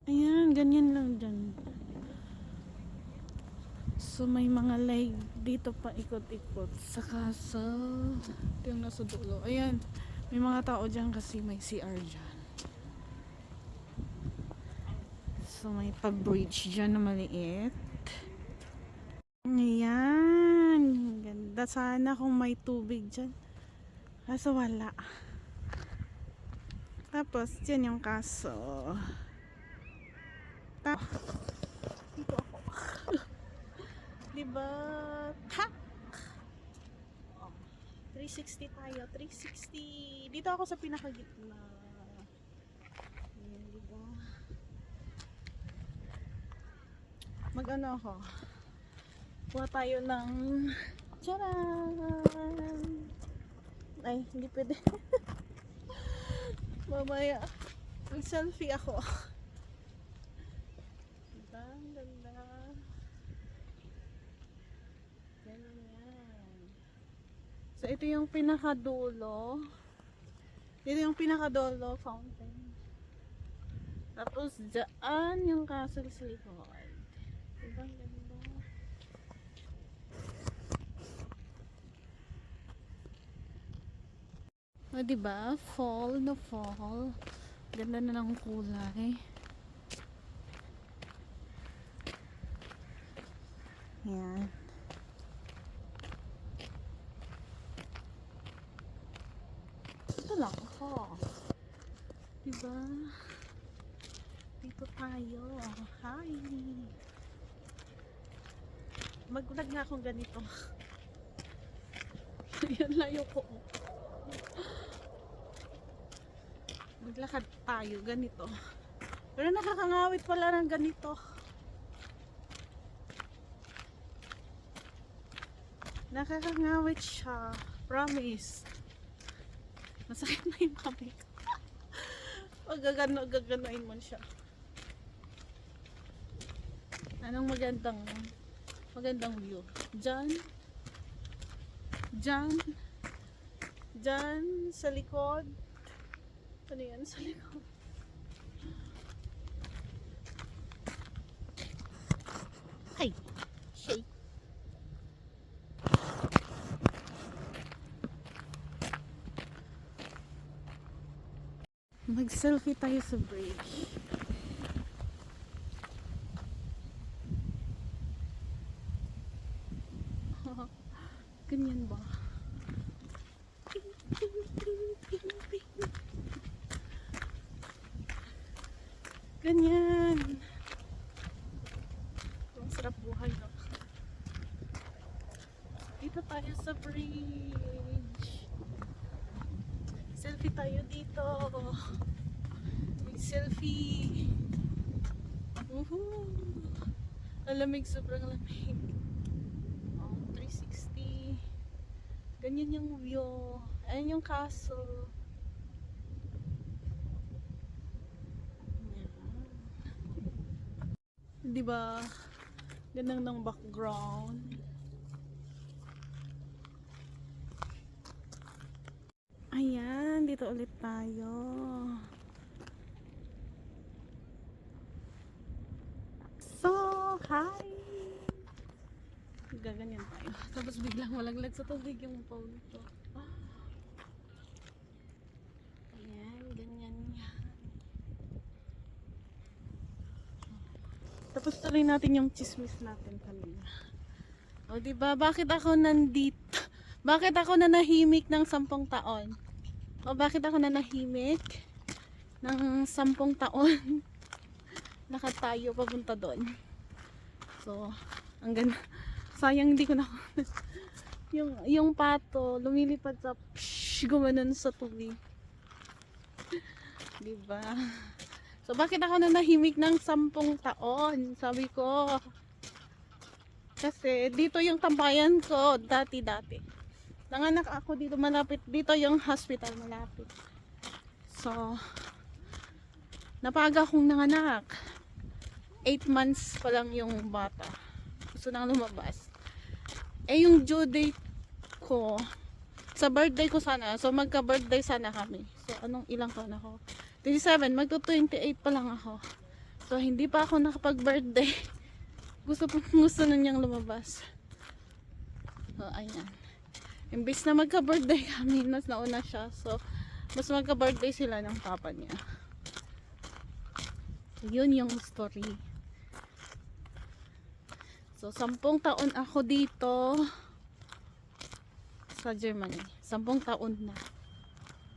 Ayan, ganyan lang dyan. So may mga light dito pa ikot-ikot sa castle. Ito yung nasa dulo. Ayan, may mga tao dyan kasi may CR dyan. So may pa-bridge dyan na maliit. Ayan, ganda sana kung may tubig dyan. Kaso wala. Tapos, dyan yung castle. Dito ako. Diba? Ha! 360 tayo. 360. Dito ako sa pinakagitna. Ayan, diba? Mag-ano ako. Kuha tayo ng charan! Ay, hindi pwede. Mamaya. Mag-selfie ako. Diba? Ang ganda. Ganyan. So, ito yung pinakadulo. Ito yung pinakadulo fountain. Tapos, dyan yung castle sa likod. Diba? Ang ganda. O, diba? Fall na fall. Ganda na ng kulay. Yan. Ito lang ako. Diba? Dito tayo. Hi! Mag-vlog nga akong ganito. Yan, layo ko. Maglakad tayo ganito. Pero nakakangawit pala ng ganito. Nakakangawit siya. Promise. Masakit na yung kamay ko. Gaganoin mo siya. Anong magandang view? Diyan. Diyan sa likod. Ano yan sa likod? Ay! Shake! Mag-selfie tayo sa bridge. Ganyan ba? Ganyan. Ang sarap buhay, no? Dito tayo sa bridge. Selfie tayo dito. May selfie. Alamig, sobrang lamig. 360. Ganyan yung view. Ayan yung castle. Diba? Ganang ng background. Ayan, dito ulit tayo. So, hi! Gaganyan tayo. Tapos biglang malaglag sa tubig yung phone ko. Ayan, ganyan yan. Tapos tuloy natin yung chismis natin kanina. O diba, bakit ako nandito? Bakit ako nanahimik ng 10 taon? O bakit ako nanahimik ng 10 taon? Lakad tayo papunta doon. So, ang ganda. Sayang hindi ko na yung pato lumilipad sa gumanon sa tubig. Diba? So, bakit ako nanahimik ng 10 taon? Sabi ko. Kasi, dito yung tambayan ko, dati-dati. Nanganak ako dito malapit. Dito yung hospital malapit. So, napaga akong nanganak. 8 months pa lang yung bata. Gusto nang lumabas. Eh, yung due date ko, sa birthday ko sana. So, magka-birthday sana kami. So, ilang taon ako? 27, magto 28 pa lang ako. So, hindi pa ako nakapag-birthday. Gusto na niyang lumabas. So, ayan. Imbis na magka-birthday kami, mas nauna siya. So, mas magka-birthday sila ng papa niya. Yun yung story. So, 10 taon ako dito sa Germany. 10 taon na.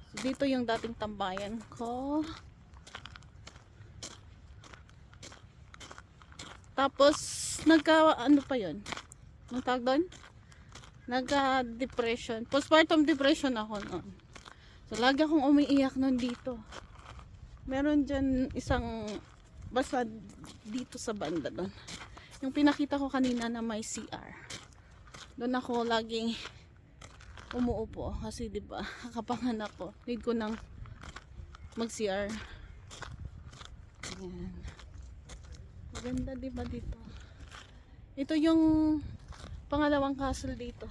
So, dito yung dating tambayan ko. Tapos, ano pa yun? Anong tawag doon? Nagka-depression. Postpartum depression ako noon. So, lagi akong umiiyak noon dito. Meron dyan isang, basta dito sa banda doon. Yung pinakita ko kanina na may CR. Doon ako laging umuupo. Kasi diba, kapanganak ko. Need ko nang mag-CR. Ayan. Maganda diba dito? Ito yung pangalawang castle dito.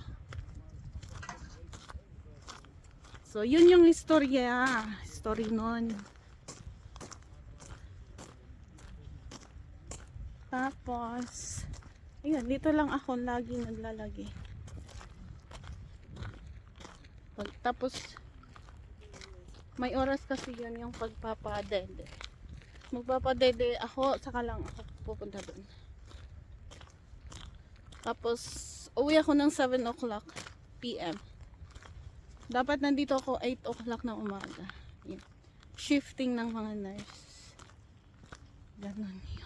So, yun yung istorya. Story nun. Tapos, ayun, dito lang ako lagi naglalagi. Tapos, may oras kasi yun yung pagpapadede. Magpapadede ako, saka lang ako pupunta doon. Tapos, uwi ako ng 7 o'clock PM. Dapat nandito ako 8 o'clock ng umaga. Yan. Shifting ng mga nurse. Ganon yun.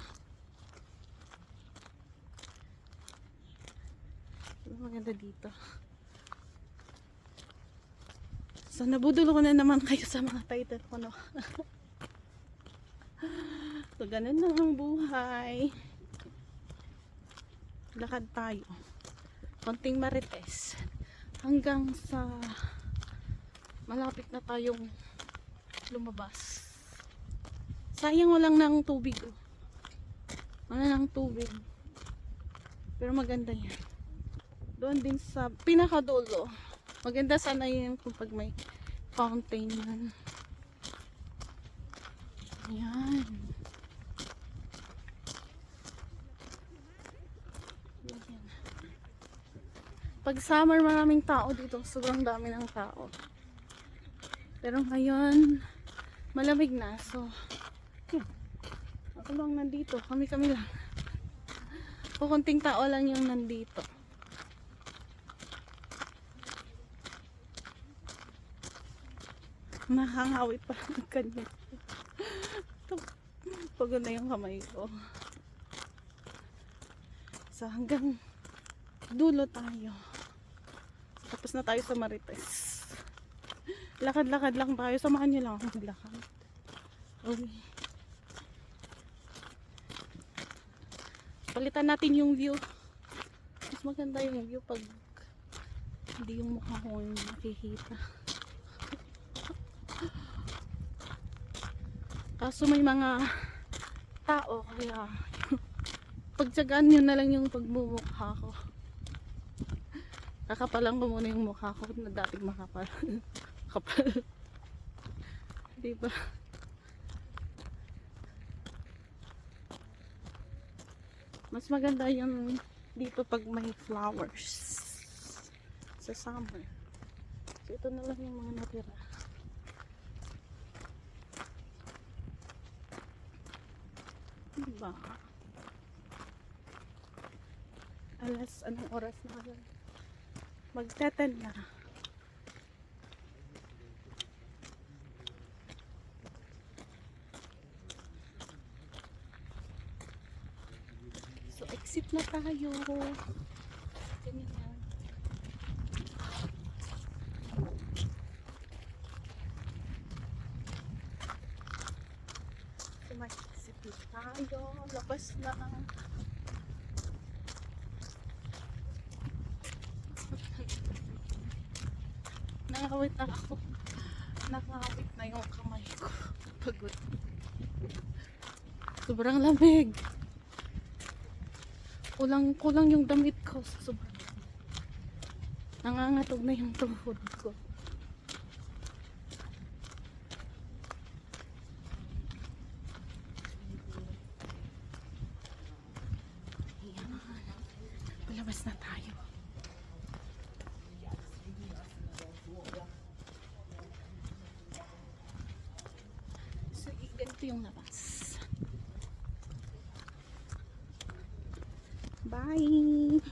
Maganda dito. So, nabudol ko na naman kayo sa mga title ko, no? So, ganun na ang buhay. Lakad tayo. Konting marites. Hanggang sa malapit na tayong lumabas. Sayang walang ng tubig. Oh. Wala ng tubig. Pero maganda yan. Doon din sa pinakadulo. Maganda sana yun kung pag may fountain yan. Ayan. Ayan. Pag summer maraming tao dito. Sobrang dami ng tao. Pero ngayon malamig na. So ako lang nandito. Kami lang. Kukunting tao lang yung nandito. Nakangawit pa ng kanya. Pagod na yung kamay ko. So hanggang dulo tayo. Tapos na tayo sa Marites. Lakad-lakad lang tayo. Samahan nyo lang ako maglakad. Okay. Palitan natin yung view. Mas maganda yung view pag hindi yung mukha ko yung nakikita. Kaso may mga tao kaya pagtsagaan nyo na lang yung pagmumukha ko. Kakapalan ko muna yung mukha ko na dating makapal. Kapal. Diba? Mas maganda yung dito pag may flowers sa summer. So ito na lang yung mga natira. Diba? Anong oras na ngayon? Magteten na. So exit na tayo. Ganyan. So mag-exit na tayo. Labas na. Nakawit na ako. Nakawit na yung kamay ko. Pagod. Sobrang lamig. Kulang yung damit ko. Sobrang. Nangangatog na yung tuhod ko. Labas na tayo. So, ganito yung labas. Bye!